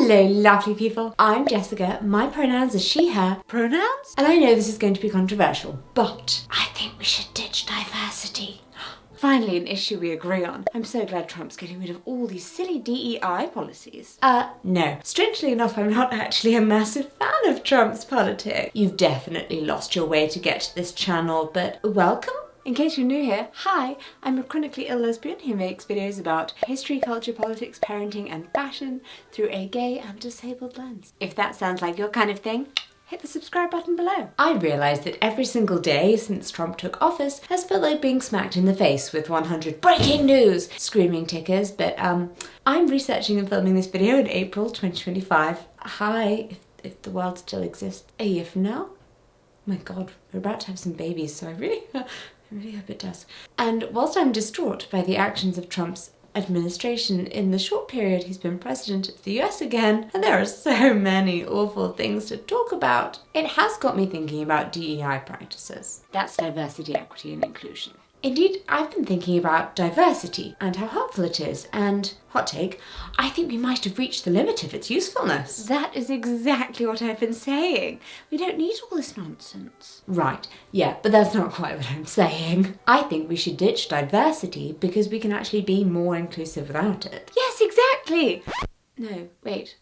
Hello lovely people, I'm Jessica, my pronouns are she, her. Pronouns? And I know this is going to be controversial, but I think we should ditch diversity. Finally an issue we agree on. I'm so glad Trump's getting rid of all these silly DEI policies. No. Strangely enough, I'm not actually a massive fan of Trump's politics. You've definitely lost your way to get to this channel, but welcome. In case you're new here, hi, I'm a chronically ill lesbian who makes videos about history, culture, politics, parenting and fashion through a gay and disabled lens. If that sounds like your kind of thing, hit the subscribe button below. I realise that every single day since Trump took office has felt like being smacked in the face with 100 breaking news screaming tickers, but I'm researching and filming this video in April 2025. Hi, if the world still exists. If no, my god, we're about to have some babies, so I really hope it does. And whilst I'm distraught by the actions of Trump's administration in the short period he's been president of the US again, and there are so many awful things to talk about, it has got me thinking about DEI practices. That's diversity, equity and inclusion. Indeed, I've been thinking about diversity and how helpful it is, and, hot take, I think we might have reached the limit of its usefulness. That is exactly what I've been saying. We don't need all this nonsense. Right, yeah, but that's not quite what I'm saying. I think we should ditch diversity because we can actually be more inclusive without it. Yes, exactly! No, wait,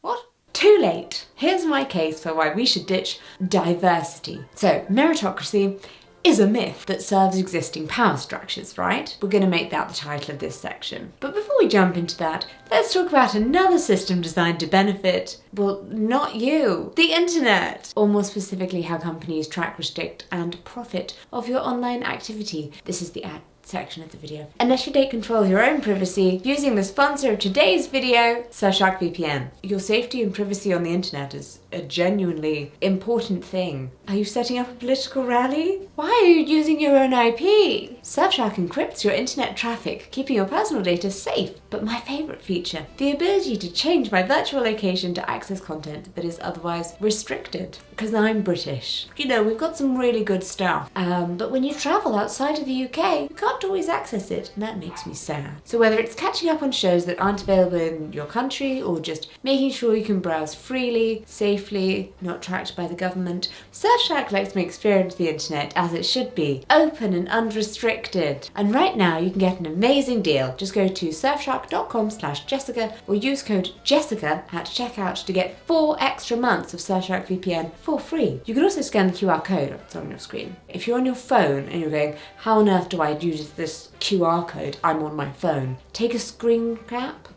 what? Too late. Here's my case for why we should ditch diversity. So, meritocracy is a myth that serves existing power structures, right? We're going to make that the title of this section. But before we jump into that, let's talk about another system designed to benefit, well, not you, the internet. Or more specifically, how companies track, restrict, and profit of your online activity. This is the ad section of the video. Unless you take control of your own privacy using the sponsor of today's video, Surfshark VPN. Your safety and privacy on the internet is a genuinely important thing. Are you setting up a political rally? Why are you using your own IP? Surfshark encrypts your internet traffic, keeping your personal data safe. But my favourite feature, the ability to change my virtual location to access content that is otherwise restricted. Because I'm British. You know, we've got some really good stuff. But when you travel outside of the UK, you can't always access it, and that makes me sad. So whether it's catching up on shows that aren't available in your country, or just making sure you can browse freely, safely, not tracked by the government, Surfshark lets me experience the internet as it should be, open and unrestricted. And right now you can get an amazing deal. Just go to surfshark.com/Jessica or use code Jessica at checkout to get 4 extra months of Surfshark VPN for free. You can also scan the QR code that's on your screen. If you're on your phone and you're going, how on earth do I use this QR code? I'm on my phone. Take a screen cap.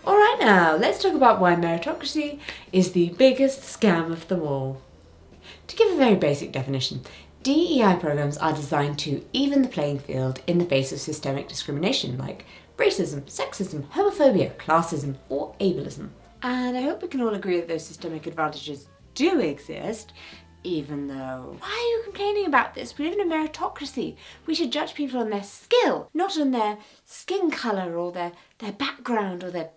Alright now, let's talk about why meritocracy is the biggest scam of them all. To give a very basic definition, DEI programs are designed to even the playing field in the face of systemic discrimination like racism, sexism, homophobia, classism, or ableism. And I hope we can all agree that those systemic advantages do exist, even though... Why are you complaining about this? We live in a meritocracy. We should judge people on their skill, not on their skin colour or their background or their...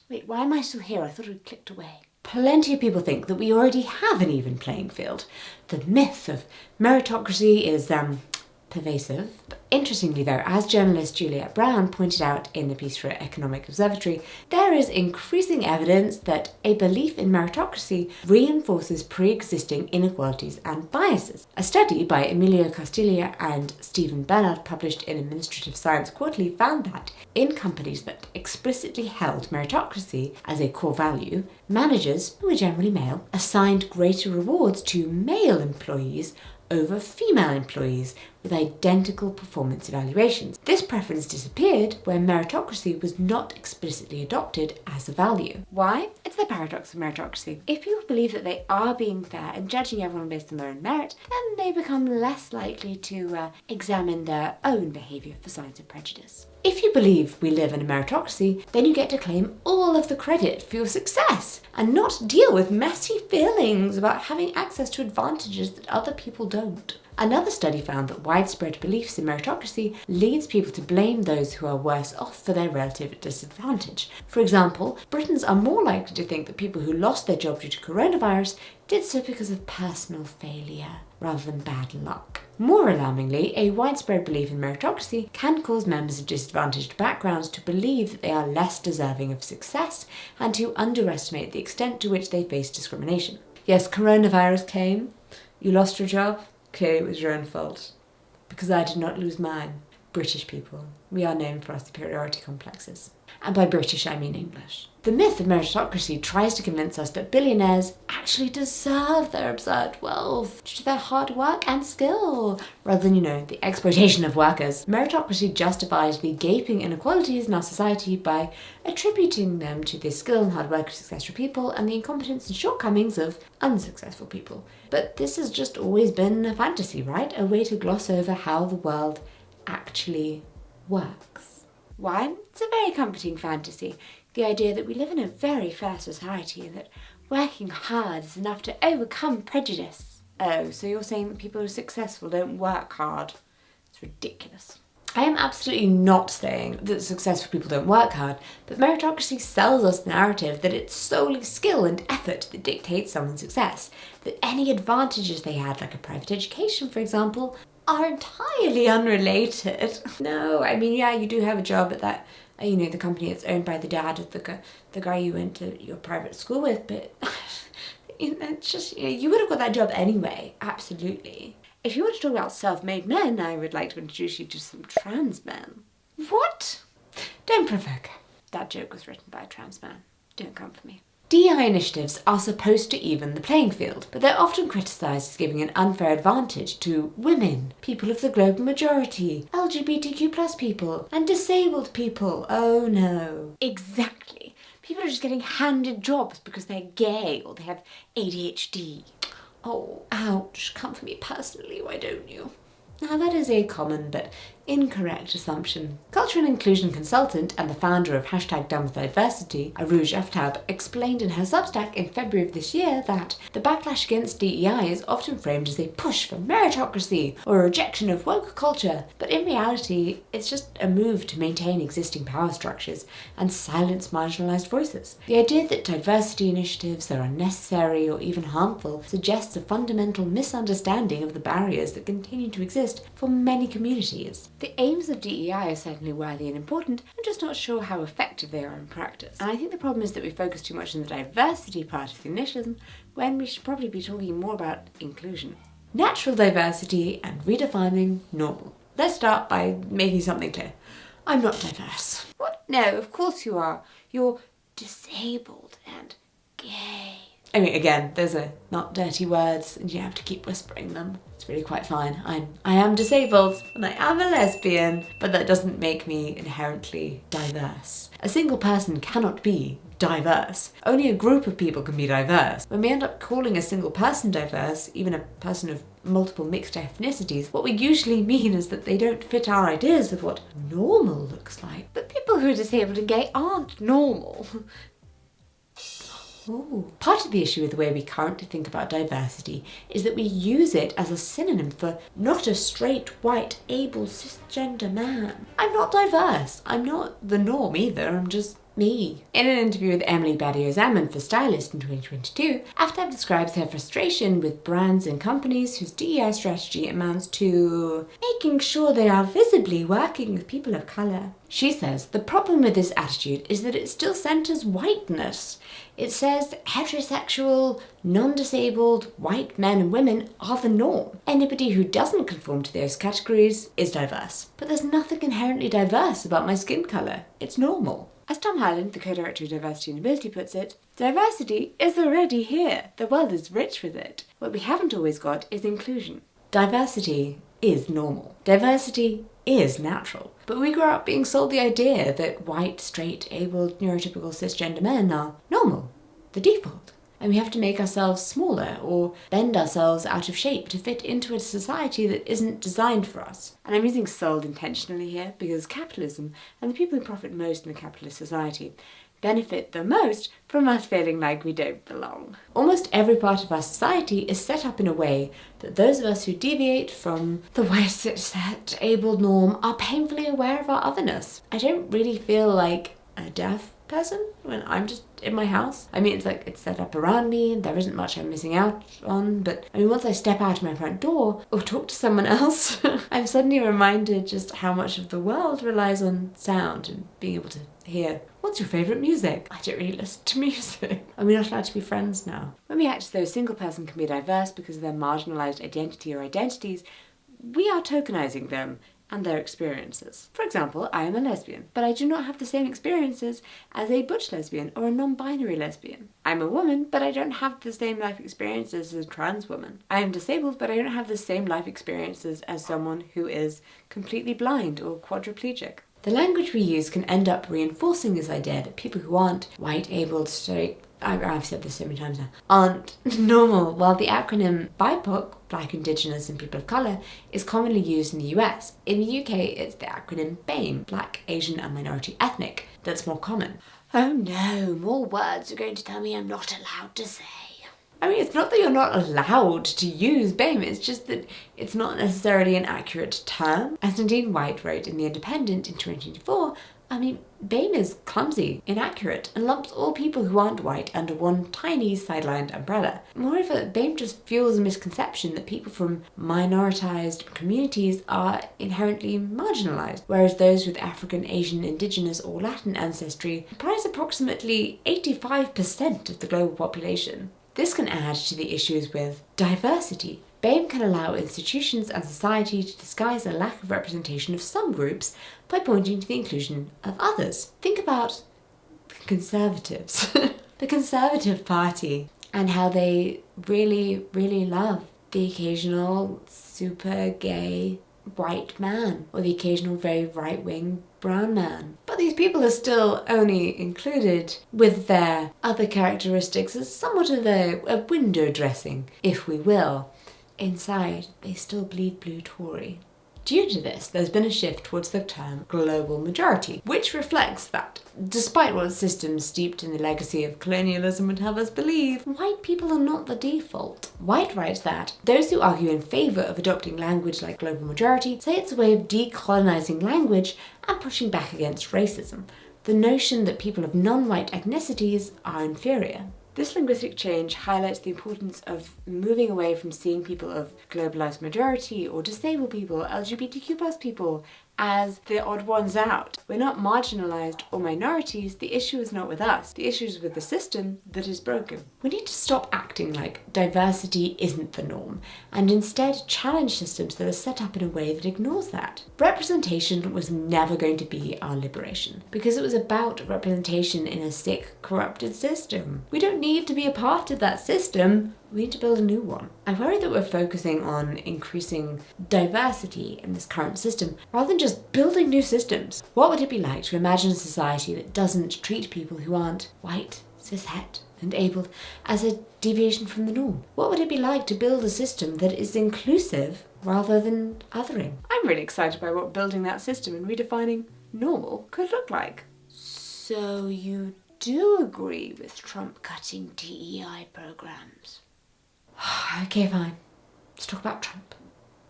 Wait, why am I still here? I thought it clicked away. Plenty of people think that we already have an even playing field. The myth of meritocracy is pervasive. But interestingly though, as journalist Juliette Brown pointed out in the piece for Economic Observatory, there is increasing evidence that a belief in meritocracy reinforces pre-existing inequalities and biases. A study by Emilio Castilla and Stephen Bernard published in Administrative Science Quarterly found that in companies that explicitly held meritocracy as a core value, managers, who were generally male, assigned greater rewards to male employees over female employees with identical performance evaluations. This preference disappeared where meritocracy was not explicitly adopted as a value. Why? It's the paradox of meritocracy. If people believe that they are being fair and judging everyone based on their own merit, then they become less likely to examine their own behaviour for signs of prejudice. If you believe we live in a meritocracy, then you get to claim all of the credit for your success and not deal with messy feelings about having access to advantages that other people don't. Another study found that widespread beliefs in meritocracy leads people to blame those who are worse off for their relative disadvantage. For example, Britons are more likely to think that people who lost their job due to coronavirus did so because of personal failure rather than bad luck. More alarmingly, a widespread belief in meritocracy can cause members of disadvantaged backgrounds to believe that they are less deserving of success and to underestimate the extent to which they face discrimination. Yes, coronavirus came. You lost your job. Clearly it was your own fault. Because I did not lose mine. British people, we are known for our superiority complexes. And by British, I mean English. The myth of meritocracy tries to convince us that billionaires actually deserve their absurd wealth due to their hard work and skill, rather than, the exploitation of workers. Meritocracy justifies the gaping inequalities in our society by attributing them to the skill and hard work of successful people and the incompetence and shortcomings of unsuccessful people. But this has just always been a fantasy, right? A way to gloss over how the world actually works. Why? It's a very comforting fantasy. The idea that we live in a very fair society and that working hard is enough to overcome prejudice. Oh, so you're saying that people who are successful don't work hard? It's ridiculous. I am absolutely not saying that successful people don't work hard, but meritocracy sells us the narrative that it's solely skill and effort that dictates someone's success, that any advantages they had, like a private education, for example, are entirely unrelated. No, I mean, yeah, you do have a job at that, the company that's owned by the dad of the guy you went to your private school with, but it's just, you would have got that job anyway, absolutely. If you want to talk about self-made men, I would like to introduce you to some trans men. What? Don't provoke. That joke was written by a trans man. Don't come for me. DEI initiatives are supposed to even the playing field, but they're often criticised as giving an unfair advantage to women, people of the global majority, LGBTQ+ people, and disabled people. Oh no. Exactly. People are just getting handed jobs because they're gay or they have ADHD. Oh, ouch. Come for me personally, why don't you? Now that is a common but incorrect assumption. Culture and inclusion consultant and the founder of #DoneWithDiversity, Aruj Aftab, explained in her Substack in February of this year that the backlash against DEI is often framed as a push for meritocracy or a rejection of woke culture, but in reality it's just a move to maintain existing power structures and silence marginalised voices. The idea that diversity initiatives are unnecessary or even harmful suggests a fundamental misunderstanding of the barriers that continue to exist for many communities. The aims of DEI are certainly worthy and important. I'm just not sure how effective they are in practice. And I think the problem is that we focus too much on the diversity part of the initiative when we should probably be talking more about inclusion. Natural diversity and redefining normal. Let's start by making something clear. I'm not diverse. What? No, of course you are. You're disabled and gay. I mean, again, those are not dirty words and you have to keep whispering them. It's really quite fine. I am disabled and I am a lesbian, but that doesn't make me inherently diverse. A single person cannot be diverse. Only a group of people can be diverse. When we end up calling a single person diverse, even a person of multiple mixed ethnicities, what we usually mean is that they don't fit our ideas of what normal looks like. But people who are disabled and gay aren't normal. Ooh. Part of the issue with the way we currently think about diversity is that we use it as a synonym for not a straight, white, able, cisgender man. I'm not diverse. I'm not the norm either. I'm just me. In an interview with Emily Badio-Zaman for Stylist in 2022, Aftab describes her frustration with brands and companies whose DEI strategy amounts to making sure they are visibly working with people of colour. She says the problem with this attitude is that it still centres whiteness. It says heterosexual, non-disabled, white men and women are the norm. Anybody who doesn't conform to those categories is diverse. But there's nothing inherently diverse about my skin colour. It's normal. As Tom Highland, the co-director of Diversity and Ability, puts it, diversity is already here. The world is rich with it. What we haven't always got is inclusion. Diversity is normal. Diversity is natural. But we grow up being sold the idea that white, straight, able, neurotypical cisgender men are normal, the default. And we have to make ourselves smaller or bend ourselves out of shape to fit into a society that isn't designed for us. And I'm using sold intentionally here because capitalism and the people who profit most in a capitalist society benefit the most from us feeling like we don't belong. Almost every part of our society is set up in a way that those of us who deviate from the white-set, able norm are painfully aware of our otherness. I don't really feel like a deaf person when I'm just in my house. I mean, it's set up around me and there isn't much I'm missing out on, but I mean, once I step out of my front door or talk to someone else, I'm suddenly reminded just how much of the world relies on sound and being able to hear. What's your favourite music? I don't really listen to music. Are we not allowed to be friends now? When we act as though a single person can be diverse because of their marginalised identity or identities, we are tokenising them and their experiences. For example, I am a lesbian, but I do not have the same experiences as a butch lesbian or a non-binary lesbian. I'm a woman, but I don't have the same life experiences as a trans woman. I am disabled, but I don't have the same life experiences as someone who is completely blind or quadriplegic. The language we use can end up reinforcing this idea that people who aren't white, able, straight, I've said this so many times now, aren't normal, while the acronym BIPOC, Black, Indigenous and People of Colour, is commonly used in the US. In the UK, it's the acronym BAME, Black, Asian and Minority Ethnic, that's more common. Oh no, more words you're going to tell me I'm not allowed to say. I mean, it's not that you're not allowed to use BAME, it's just that it's not necessarily an accurate term. As Nadine White wrote in The Independent in 2024, I mean, BAME is clumsy, inaccurate, and lumps all people who aren't white under one tiny sidelined umbrella. Moreover, BAME just fuels a misconception that people from minoritized communities are inherently marginalized, whereas those with African, Asian, Indigenous, or Latin ancestry comprise approximately 85% of the global population. This can add to the issues with diversity. BAME can allow institutions and society to disguise a lack of representation of some groups by pointing to the inclusion of others. Think about conservatives, the Conservative Party, and how they really, really love the occasional super gay white man or the occasional very right-wing brown man. But these people are still only included with their other characteristics as somewhat of a window dressing, if we will. Inside, they still bleed blue Tory. Due to this, there's been a shift towards the term global majority, which reflects that, despite what systems steeped in the legacy of colonialism would have us believe, white people are not the default. White writes that those who argue in favour of adopting language like global majority say it's a way of decolonising language and pushing back against racism, the notion that people of non-white ethnicities are inferior. This linguistic change highlights the importance of moving away from seeing people of globalised majority or disabled people, LGBTQ+ people, as the odd ones out. We're not marginalised or minorities, the issue is not with us, the issue is with the system that is broken. We need to stop acting like diversity isn't the norm, and instead challenge systems that are set up in a way that ignores that. Representation was never going to be our liberation, because it was about representation in a sick, corrupted system. We don't need to be a part of that system. We need to build a new one. I worry that we're focusing on increasing diversity in this current system rather than just building new systems. What would it be like to imagine a society that doesn't treat people who aren't white, cis-het, and abled as a deviation from the norm? What would it be like to build a system that is inclusive rather than othering? I'm really excited by what building that system and redefining normal could look like. So you do agree with Trump cutting DEI programs? Okay, fine. Let's talk about Trump.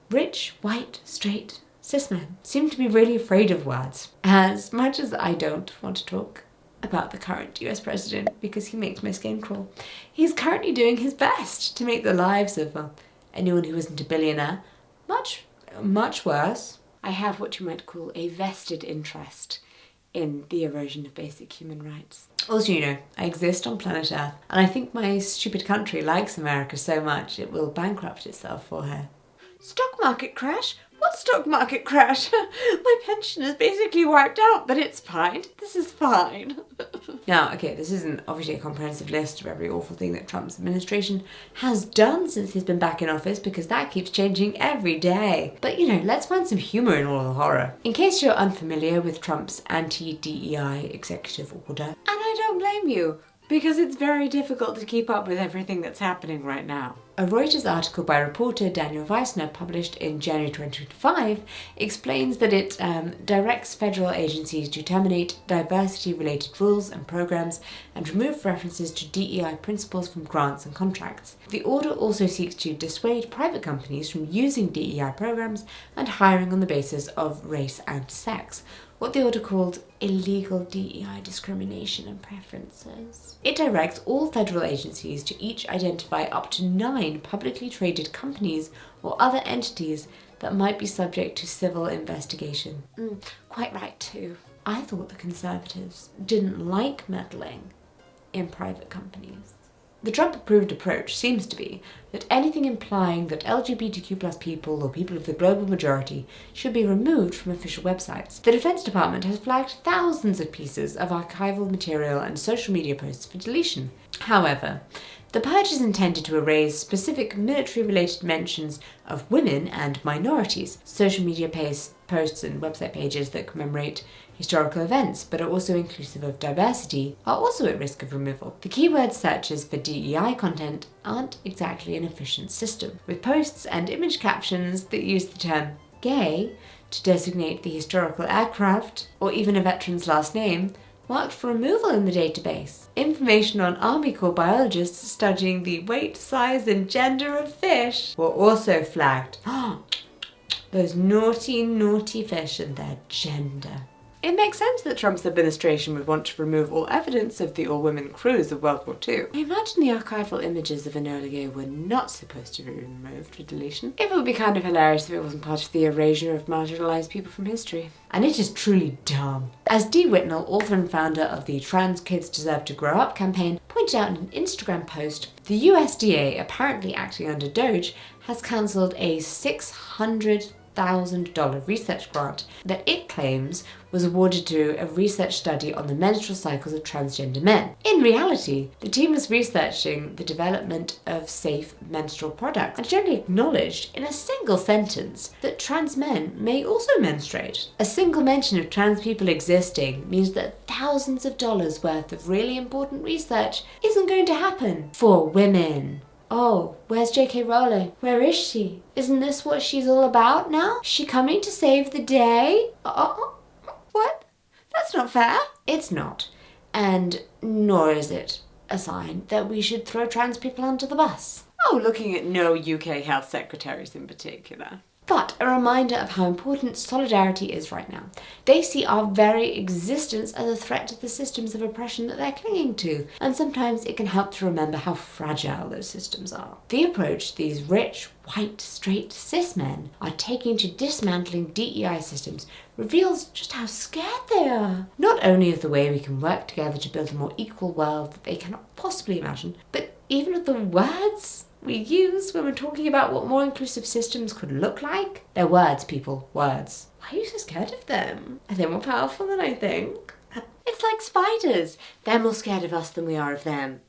Rich, white, straight, cis men seem to be really afraid of words. As much as I don't want to talk about the current US president because he makes my skin crawl, he's currently doing his best to make the lives of anyone who isn't a billionaire much, much worse. I have what you might call a vested interest in the erosion of basic human rights. Also, you know, I exist on planet Earth, and I think my stupid country likes America so much it will bankrupt itself for her. Stock market crash? What stock market crash? My pension is basically wiped out, but it's fine. This is fine. Now, okay, this isn't obviously a comprehensive list of every awful thing that Trump's administration has done since he's been back in office, because that keeps changing every day. But, you know, let's find some humour in all the horror. In case you're unfamiliar with Trump's anti-DEI executive order, and I don't blame you, because it's very difficult to keep up with everything that's happening right now. A Reuters article by reporter Daniel Weissner, published in January 2025, explains that it directs federal agencies to terminate diversity-related rules and programs and remove references to DEI principles from grants and contracts. The order also seeks to dissuade private companies from using DEI programs and hiring on the basis of race and sex, what the order called illegal DEI discrimination and preferences. It directs all federal agencies to each identify up to 9 publicly traded companies or other entities that might be subject to civil investigation. Quite right too. I thought the Conservatives didn't like meddling in private companies. The Trump-approved approach seems to be that anything implying that LGBTQ+ people or people of the global majority should be removed from official websites. The Defense Department has flagged thousands of pieces of archival material and social media posts for deletion. However, the purge is intended to erase specific military-related mentions of women and minorities. Social media posts and website pages that commemorate historical events but are also inclusive of diversity are also at risk of removal. The keyword searches for DEI content aren't exactly an efficient system, with posts and image captions that use the term gay to designate the historical aircraft or even a veteran's last name marked for removal in the database. Information on Army Corps biologists studying the weight, size and gender of fish were also flagged. Those naughty, naughty fish and their gender. It makes sense that Trump's administration would want to remove all evidence of the all-women crews of World War II. I imagine the archival images of Enola Gay were not supposed to be removed for deletion. It would be kind of hilarious if it wasn't part of the erasure of marginalised people from history. And it is truly dumb. As Dee Whitnell, author and founder of the Trans Kids Deserve to Grow Up campaign, pointed out in an Instagram post, the USDA, apparently acting under DOGE, has cancelled a $600,000 research grant that it claims was awarded to a research study on the menstrual cycles of transgender men. In reality, the team was researching the development of safe menstrual products and generally acknowledged in a single sentence that trans men may also menstruate. A single mention of trans people existing means that thousands of dollars worth of really important research isn't going to happen for women. Oh, where's J.K. Rowling? Where is she? Isn't this what she's all about now? Is she coming to save the day? What? That's not fair. It's not. And nor is it a sign that we should throw trans people under the bus. Oh, looking at no UK health secretaries in particular. But a reminder of how important solidarity is right now. They see our very existence as a threat to the systems of oppression that they're clinging to, and sometimes it can help to remember how fragile those systems are. The approach these rich, white, straight, cis men are taking to dismantling DEI systems reveals just how scared they are. Not only of the way we can work together to build a more equal world that they cannot possibly imagine, but even of the words we use when we're talking about what more inclusive systems could look like. They're words, people. Words. Why are you so scared of them? Are they more powerful than I think? It's like spiders. They're more scared of us than we are of them.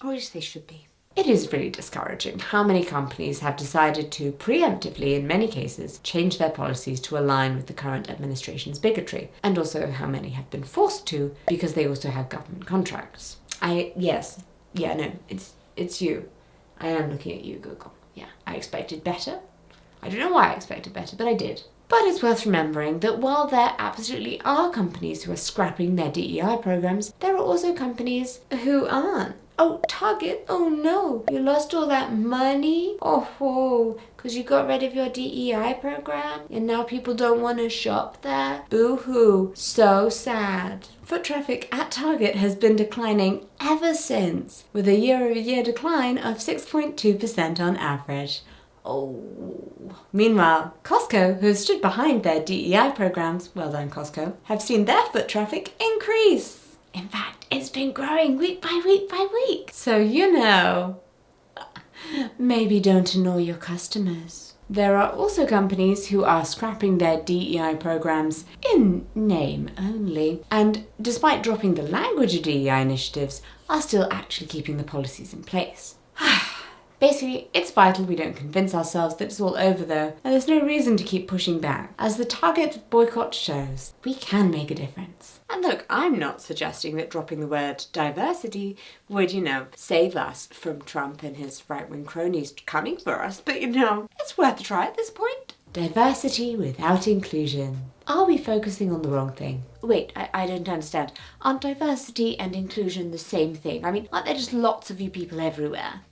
Or at least they should be. It is really discouraging how many companies have decided to preemptively, in many cases, change their policies to align with the current administration's bigotry, and also how many have been forced to because they also have government contracts. It's you. I am looking at you, Google. Yeah, I expected better. I don't know why I expected better, but I did. But it's worth remembering that while there absolutely are companies who are scrapping their DEI programs, there are also companies who aren't. Oh, Target, oh no, you lost all that money? Oh, because you got rid of your DEI program and now people don't want to shop there? Boo-hoo, so sad. Foot traffic at Target has been declining ever since, with a year-over-year decline of 6.2% on average. Oh. Meanwhile, Costco, who have stood behind their DEI programs, well done Costco, have seen their foot traffic increase. In fact, it's been growing week by week by week. So maybe don't annoy your customers. There are also companies who are scrapping their DEI programs in name only, and despite dropping the language of DEI initiatives, are still actually keeping the policies in place. Basically, it's vital we don't convince ourselves that it's all over though, and there's no reason to keep pushing back. As the Target boycott shows, we can make a difference. And look, I'm not suggesting that dropping the word diversity would, save us from Trump and his right-wing cronies coming for us, but it's worth a try at this point. Diversity without inclusion. Are we focusing on the wrong thing? Wait, I don't understand. Aren't diversity and inclusion the same thing? I mean, aren't there just lots of you people everywhere?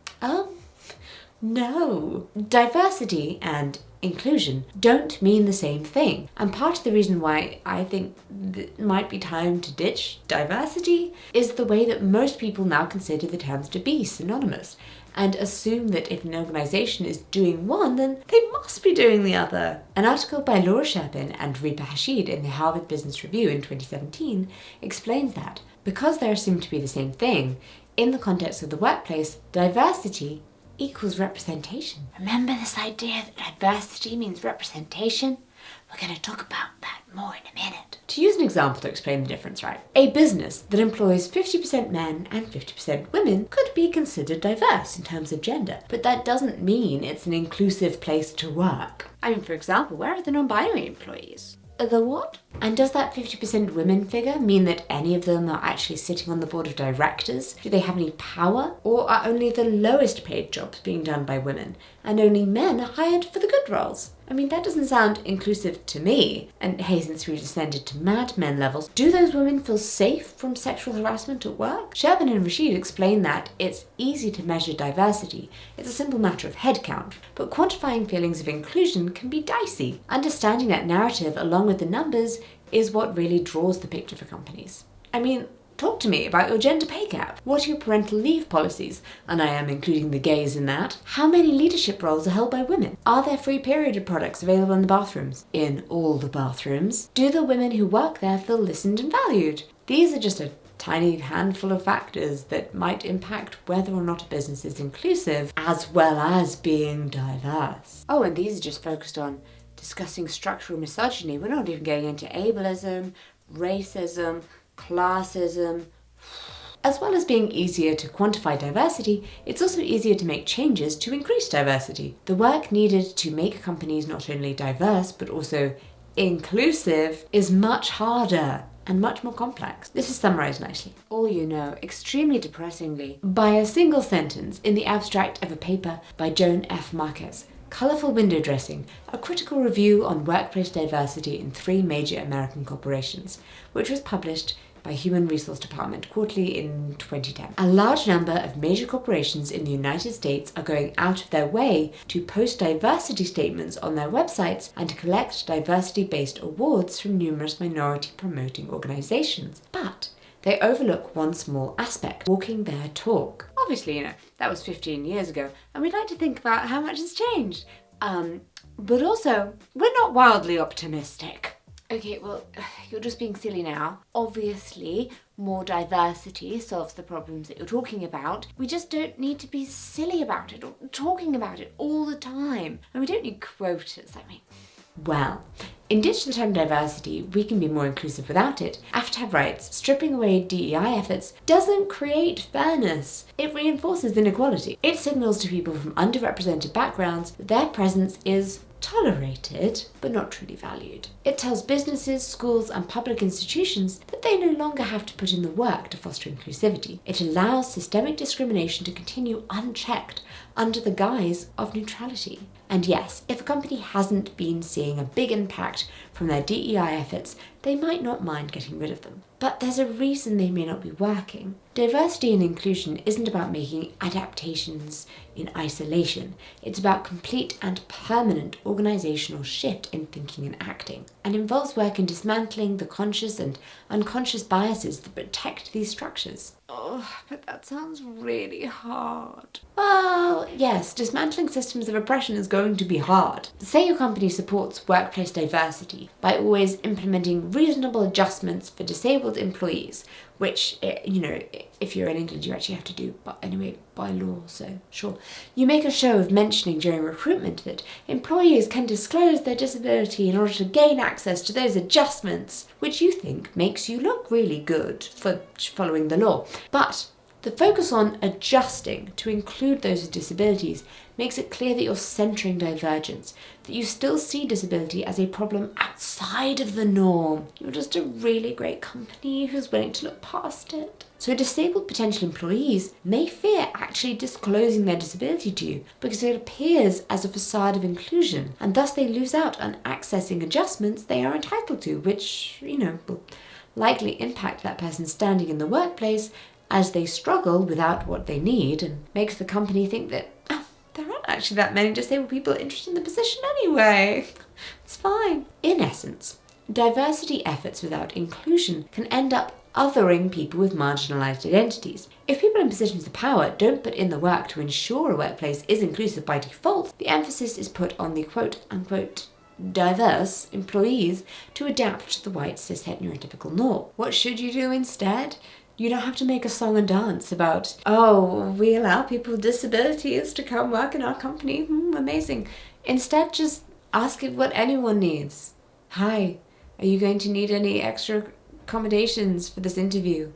No. Diversity and inclusion don't mean the same thing. And part of the reason why I think it might be time to ditch diversity is the way that most people now consider the terms to be synonymous and assume that if an organisation is doing one, then they must be doing the other. An article by Laura Sherpin and Ripa Hashid in the Harvard Business Review in 2017 explains that because they're assumed to be the same thing, in the context of the workplace, diversity equals representation. Remember this idea that diversity means representation? We're going to talk about that more in a minute. To use an example to explain the difference, right? A business that employs 50% men and 50% women could be considered diverse in terms of gender, but that doesn't mean it's an inclusive place to work. I mean, for example, where are the non-binary employees? The what? And does that 50% women figure mean that any of them are actually sitting on the board of directors? Do they have any power? Or are only the lowest paid jobs being done by women, and only men are hired for the good roles? I mean, that doesn't sound inclusive to me. And hey, since we descended to Mad Men levels, do those women feel safe from sexual harassment at work? Sherpin and Rashid explain that it's easy to measure diversity. It's a simple matter of headcount. But quantifying feelings of inclusion can be dicey. Understanding that narrative along with the numbers is what really draws the picture for companies. I mean, talk to me about your gender pay gap. What are your parental leave policies? And I am including the gays in that. How many leadership roles are held by women? Are there free period products available in the bathrooms? In all the bathrooms? Do the women who work there feel listened and valued? These are just a tiny handful of factors that might impact whether or not a business is inclusive, as well as being diverse. Oh, and these are just focused on discussing structural misogyny. We're not even going into ableism, racism, classism. As well as being easier to quantify diversity, it's also easier to make changes to increase diversity. The work needed to make companies not only diverse but also inclusive is much harder and much more complex. This is summarized nicely. All you know, extremely depressingly, by a single sentence in the abstract of a paper by Joan F. Marquez, Colorful Window Dressing, a critical review on workplace diversity in 3 major American corporations, which was published by Human Resource Department Quarterly in 2010. A large number of major corporations in the United States are going out of their way to post diversity statements on their websites and to collect diversity-based awards from numerous minority-promoting organizations. But they overlook one small aspect: walking their talk. Obviously, that was 15 years ago, and we'd like to think about how much has changed. But also, we're not wildly optimistic. Okay, well, you're just being silly now. Obviously, more diversity solves the problems that you're talking about. We just don't need to be silly about it or talking about it all the time. And we don't need quotas, Well, in Ditch the Term Diversity, we can be more inclusive without it. Have to have rights. Stripping away DEI efforts doesn't create fairness. It reinforces inequality. It signals to people from underrepresented backgrounds that their presence is tolerated, but not truly valued. It tells businesses, schools, and public institutions that they no longer have to put in the work to foster inclusivity. It allows systemic discrimination to continue unchecked under the guise of neutrality. And yes, if a company hasn't been seeing a big impact from their DEI efforts, they might not mind getting rid of them. But there's a reason they may not be working. Diversity and inclusion isn't about making adaptations in isolation. It's about complete and permanent organizational shift in thinking and acting, and involves work in dismantling the conscious and unconscious biases that protect these structures. Oh, but that sounds really hard. Well, yes, dismantling systems of oppression is going to be hard. Say your company supports workplace diversity by always implementing reasonable adjustments for disabled employees, which, if you're in England, you actually have to do, but anyway, by law, so sure. You make a show of mentioning during recruitment that employees can disclose their disability in order to gain access to those adjustments, which you think makes you look really good for following the law. But The focus on adjusting to include those with disabilities makes it clear that you're centering divergence, that you still see disability as a problem outside of the norm. You're just a really great company who's willing to look past it. So disabled potential employees may fear actually disclosing their disability to you because it appears as a facade of inclusion, and thus they lose out on accessing adjustments they are entitled to, which, will likely impact that person's standing in the workplace as they struggle without what they need, and makes the company think that there aren't actually that many disabled people interested in the position anyway. It's fine. In essence, diversity efforts without inclusion can end up othering people with marginalised identities. If people in positions of power don't put in the work to ensure a workplace is inclusive by default, the emphasis is put on the quote-unquote diverse employees to adapt to the white cis heterotypical norm. What should you do instead? You don't have to make a song and dance about, we allow people with disabilities to come work in our company. Amazing. Instead, just ask it what anyone needs. Hi, are you going to need any extra accommodations for this interview?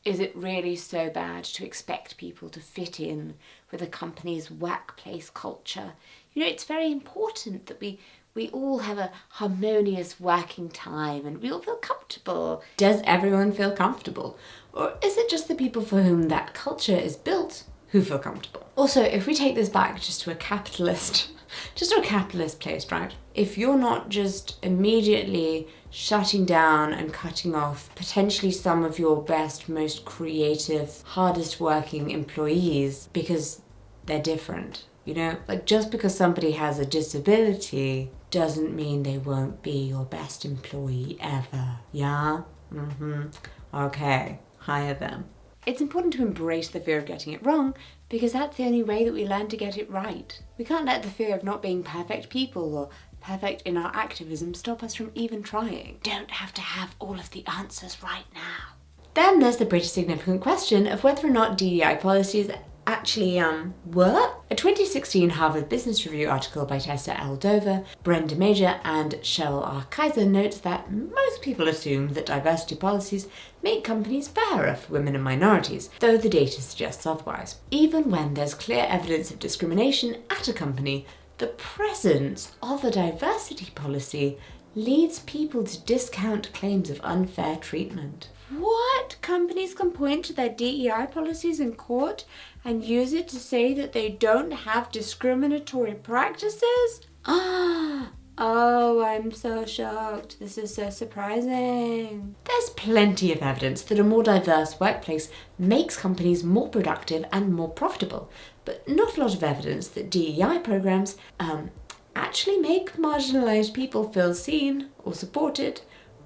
Is it really so bad to expect people to fit in with a company's workplace culture? It's very important that we all have a harmonious working time and we all feel comfortable. Does everyone feel comfortable? Or is it just the people for whom that culture is built who feel comfortable? Also, if we take this back just to a capitalist place, right? If you're not just immediately shutting down and cutting off potentially some of your best, most creative, hardest working employees because they're different, just because somebody has a disability doesn't mean they won't be your best employee ever. Yeah? Okay, hire them. It's important to embrace the fear of getting it wrong because that's the only way that we learn to get it right. We can't let the fear of not being perfect people or perfect in our activism stop us from even trying. Don't have to have all of the answers right now. Then there's the pretty significant question of whether or not DEI policies actually work. A 2016 Harvard Business Review article by Tessa L. Dover, Brenda Major, and Cheryl R. Kaiser notes that most people assume that diversity policies make companies fairer for women and minorities, though the data suggests otherwise. Even when there's clear evidence of discrimination at a company, the presence of a diversity policy leads people to discount claims of unfair treatment. What? Companies can point to their DEI policies in court and use it to say that they don't have discriminatory practices? Oh, I'm so shocked. This is so surprising. There's plenty of evidence that a more diverse workplace makes companies more productive and more profitable, but not a lot of evidence that DEI programs actually make marginalised people feel seen or supported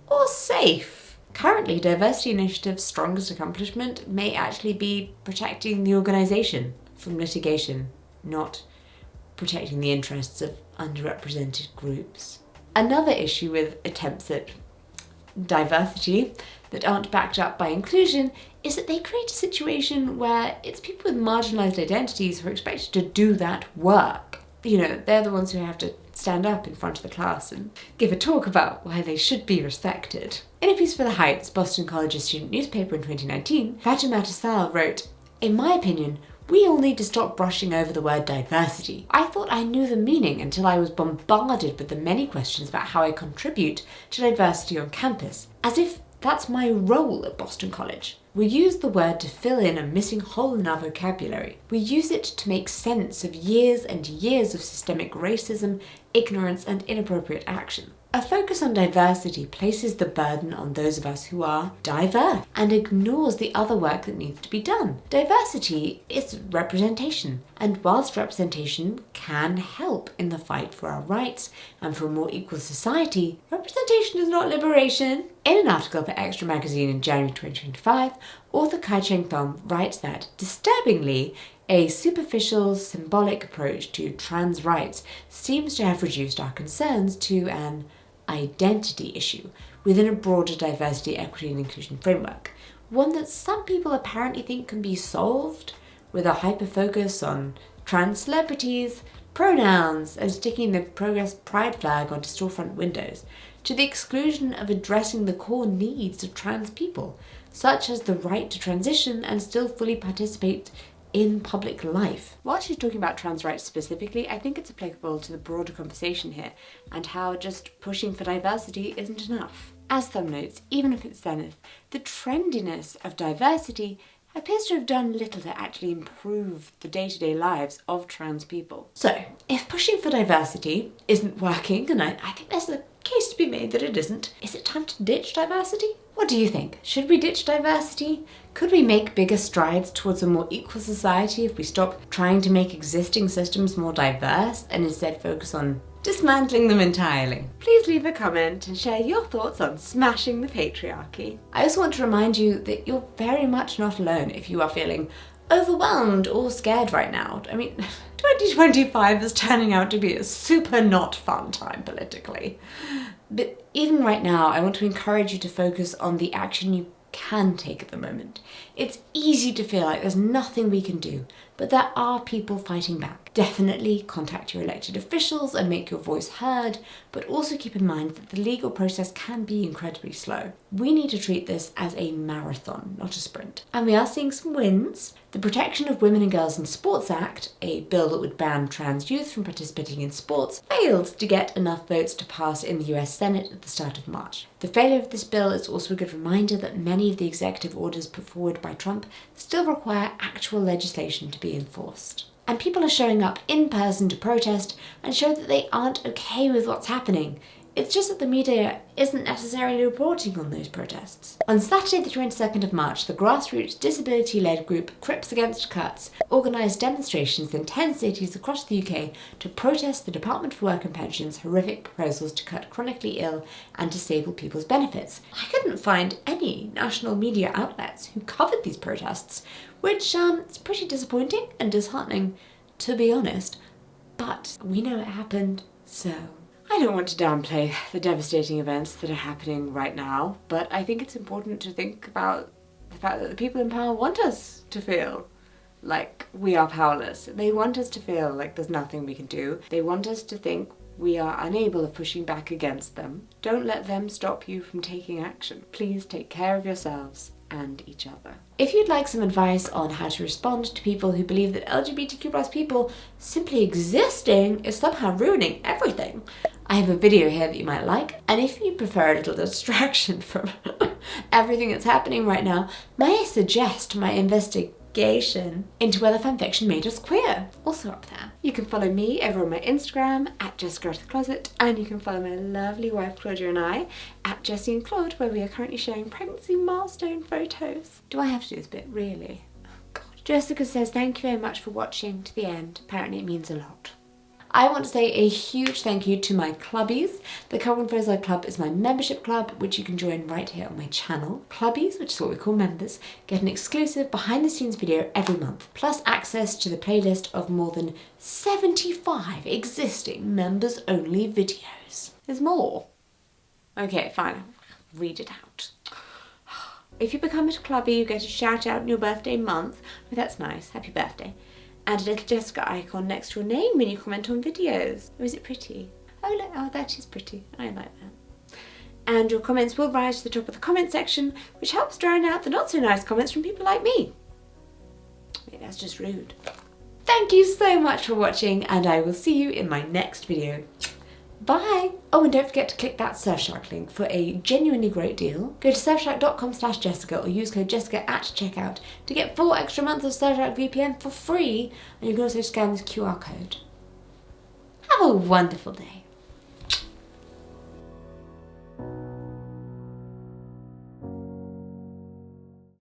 or safe. Currently, diversity initiatives' strongest accomplishment may actually be protecting the organisation from litigation, not protecting the interests of underrepresented groups. Another issue with attempts at diversity that aren't backed up by inclusion is that they create a situation where it's people with marginalised identities who are expected to do that work. They're the ones who have to stand up in front of the class and give a talk about why they should be respected. In a piece for The Heights, Boston College's student newspaper in 2019, Fatima Tassal wrote, "In my opinion, we all need to stop brushing over the word diversity. I thought I knew the meaning until I was bombarded with the many questions about how I contribute to diversity on campus, as if that's my role at Boston College. We use the word to fill in a missing hole in our vocabulary. We use it to make sense of years and years of systemic racism, ignorance, and inappropriate action. A focus on diversity places the burden on those of us who are diverse and ignores the other work that needs to be done. Diversity is representation, and whilst representation can help in the fight for our rights and for a more equal society, representation is not liberation." In an article for Extra Magazine in January 2025, author Kai-Cheng Thom writes that, disturbingly, a superficial, symbolic approach to trans rights seems to have reduced our concerns to an identity issue within a broader diversity, equity and inclusion framework, one that some people apparently think can be solved with a hyper-focus on trans celebrities, pronouns, and sticking the Progress Pride flag onto storefront windows. to the exclusion of addressing the core needs of trans people, such as the right to transition and still fully participate in public life. While she's talking about trans rights specifically, I think it's applicable to the broader conversation here and how just pushing for diversity isn't enough. As Thumb notes, even if it's zenith, the trendiness of diversity appears to have done little to actually improve the day-to-day lives of trans people. So, if pushing for diversity isn't working, and I think there's a case to be made that it isn't, is it time to ditch diversity? What do you think? Should we ditch diversity? Could we make bigger strides towards a more equal society if we stop trying to make existing systems more diverse and instead focus on dismantling them entirely? Please leave a comment and share your thoughts on smashing the patriarchy. I also want to remind you that you're very much not alone if you are feeling overwhelmed or scared right now. I mean, 2025 is turning out to be a super not fun time politically. But even right now, I want to encourage you to focus on the action you can take at the moment. It's easy to feel like there's nothing we can do, but there are people fighting back. Definitely contact your elected officials and make your voice heard, but also keep in mind that the legal process can be incredibly slow. We need to treat this as a marathon, not a sprint. And we are seeing some wins. The Protection of Women and Girls in Sports Act, a bill that would ban trans youth from participating in sports, failed to get enough votes to pass in the US Senate at the start of March. The failure of this bill is also a good reminder that many of the executive orders put forward by Trump still require actual legislation to be enforced. And people are showing up in person to protest and show that they aren't okay with what's happening. It's just that the media isn't necessarily reporting on those protests. On Saturday the 22nd of March, the grassroots disability-led group Crips Against Cuts organised demonstrations in 10 cities across the UK to protest the Department for Work and Pensions' horrific proposals to cut chronically ill and disabled people's benefits. I couldn't find any national media outlets who covered these protests, which is pretty disappointing and disheartening, to be honest. But we know it happened, so I don't want to downplay the devastating events that are happening right now, but I think it's important to think about the fact that the people in power want us to feel like we are powerless. They want us to feel like there's nothing we can do. They want us to think we are unable of pushing back against them. Don't let them stop you from taking action. Please take care of yourselves and each other. If you'd like some advice on how to respond to people who believe that LGBTQ+ people simply existing is somehow ruining everything, I have a video here that you might like. And if you prefer a little distraction from everything that's happening right now, may I suggest my investigation into whether fanfiction made us queer, also up there. You can follow me over on my Instagram at Jessica@thecloset, and you can follow my lovely wife Claudia and I at Jessie and Claude, where we are currently sharing pregnancy milestone photos. Do I have to do this bit, really? Oh God. Jessica says thank you very much for watching to the end. Apparently it means a lot. I want to say a huge thank you to my clubbies. The Kellgren-Fozard Club is my membership club, which you can join right here on my channel. Clubbies, which is what we call members, get an exclusive behind-the-scenes video every month, plus access to the playlist of more than 75 existing members-only videos. There's more. Okay, fine, I'll read it out. If you become a clubbie, you get a shout out in your birthday month. Oh, that's nice. Happy birthday. And a little Jessica icon next to your name when you comment on videos. Oh, is it pretty? Oh, look, oh, that is pretty. I like that. And your comments will rise to the top of the comment section, which helps drown out the not so nice comments from people like me. Maybe that's just rude. Thank you so much for watching, and I will see you in my next video. Bye! Oh, and don't forget to click that Surfshark link for a genuinely great deal. Go to surfshark.com/Jessica or use code Jessica at checkout to get 4 extra months of Surfshark VPN for free, and you can also scan this QR code. Have a wonderful day.